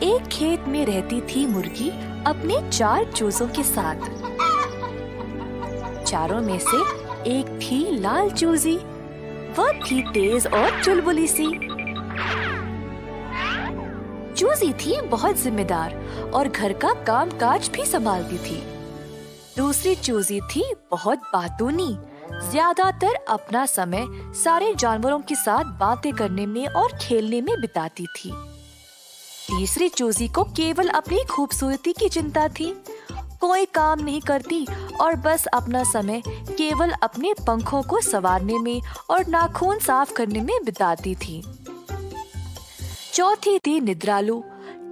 एक खेत में रहती थी मुर्गी अपने 4 चूजों के साथ। चारों में से एक थी लाल चूजी। वह थी तेज और चुलबुली सी। चूजी थी बहुत जिम्मेदार और घर का कामकाज भी संभालती थी। दूसरी चूजी थी बहुत बातूनी। ज्यादातर अपना समय सारे जानवरों के साथ बातें करने में और खेलने में बिताती थी। तीसरी चूजी को केवल अपनी खूबसूरती की चिंता थी। कोई काम नहीं करती और बस अपना समय केवल अपने पंखों को संवारने में और नाखून साफ करने में बिताती थी। चौथी थी निद्रालु।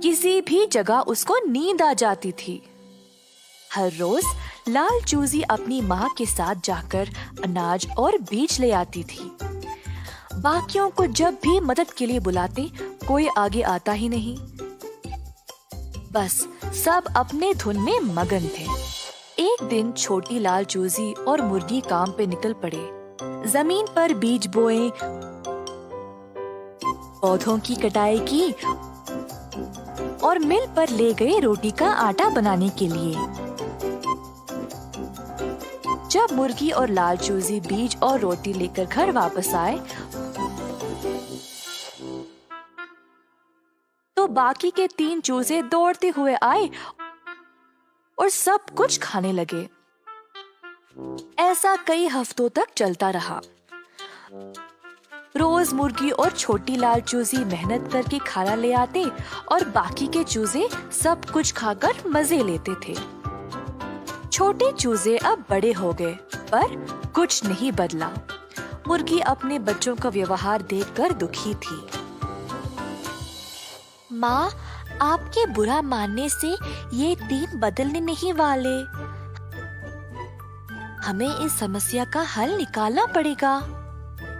किसी भी जगह उसको नींद आ जाती थी। हर रोज लाल चूजी अपनी माँ के साथ जाकर अनाज और बीज ले आती थी। बाकियों को जब भी मदद के लिए बुलाते, कोई आगे आता ही नहीं। बस सब अपने धुन में मगन थे। एक दिन छोटी लाल चूजी और मुर्गी काम पे निकल पड़े। जमीन पर बीज बोए, पौधों की कटाई की और मिल पर ले गए रोटी का आटा बनाने के लिए। जब मुर्गी और लाल चूजी बीज और रोटी लेकर घर वापस आए तो बाकी के 3 चूजे दौड़ते हुए आए और सब कुछ खाने लगे। ऐसा कई हफ्तों तक चलता रहा। रोज मुर्गी और छोटी लाल चूजी मेहनत करके खाना ले आते और बाकी के चूजे सब कुछ खाकर मजे लेते थे। छोटे चूजे अब बड़े हो गए पर कुछ नहीं बदला। मुर्गी अपने बच्चों का व्यवहार देखकर दुखी थी। माँ, आपके बुरा मानने से ये 3 बदलने नहीं वाले। हमें इस समस्या का हल निकालना पड़ेगा।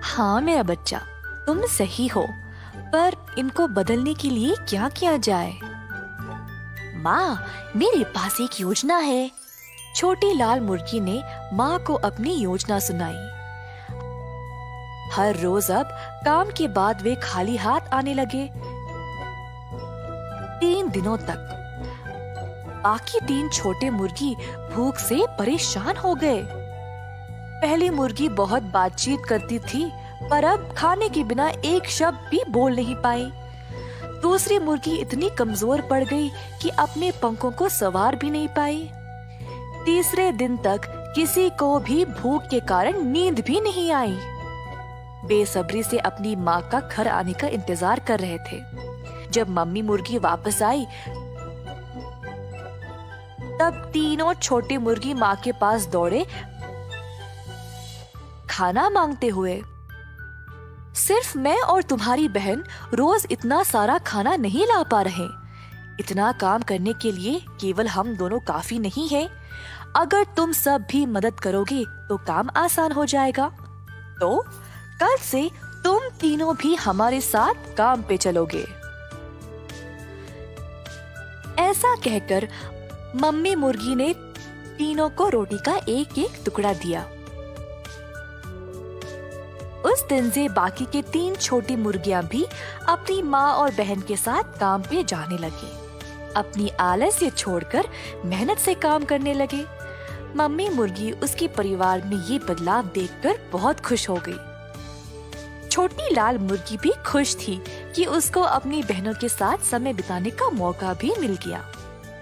हाँ मेरा बच्चा, तुम सही हो, पर इनको बदलने के लिए क्या किया जाए? माँ, मेरे पास एक योजना है। छोटी लाल मुर्गी ने माँ को अपनी योजना सुनाई। हर रोज अब काम के बाद वे खाली हाथ आने लगे। 3 दिनों तक बाकी 3 छोटे मुर्गी भूख से परेशान हो गए। पहली मुर्गी बहुत बातचीत करती थी पर अब खाने के बिना एक शब्द भी बोल नहीं पाई। दूसरी मुर्गी इतनी कमजोर पड़ गई कि अपने पंखों को संवार भी नहीं पाई। तीसरे दिन तक किसी को भी भूख के कारण नींद भी नहीं आई। बेसब्री से अपनी माँ का घर आने का इंतजार कर रहे थे। जब मम्मी मुर्गी वापस आई तब तीनों छोटे मुर्गी माँ के पास दौड़े खाना मांगते हुए। सिर्फ मैं और तुम्हारी बहन रोज इतना सारा खाना नहीं ला पा रहे। इतना काम करने के लिए केवल हम दोनों काफी नहीं है। अगर तुम सब भी मदद करोगे तो काम आसान हो जाएगा। तो कल से तुम तीनों भी हमारे साथ काम पे चलोगे। ऐसा कहकर मम्मी मुर्गी ने तीनों को रोटी का एक-एक टुकड़ा दिया। उस दिन से बाकी के 3 छोटी मुर्गियां भी अपनी माँ और बहन के साथ काम पे जाने लगी। अपनी आलस्य छोड़कर मेहनत से काम करने लगे। मम्मी मुर्गी उसके परिवार में ये बदलाव देखकर बहुत खुश हो गई। छोटी लाल मुर्गी भी खुश थी कि उसको अपनी बहनों के साथ समय बिताने का मौका भी मिल गया।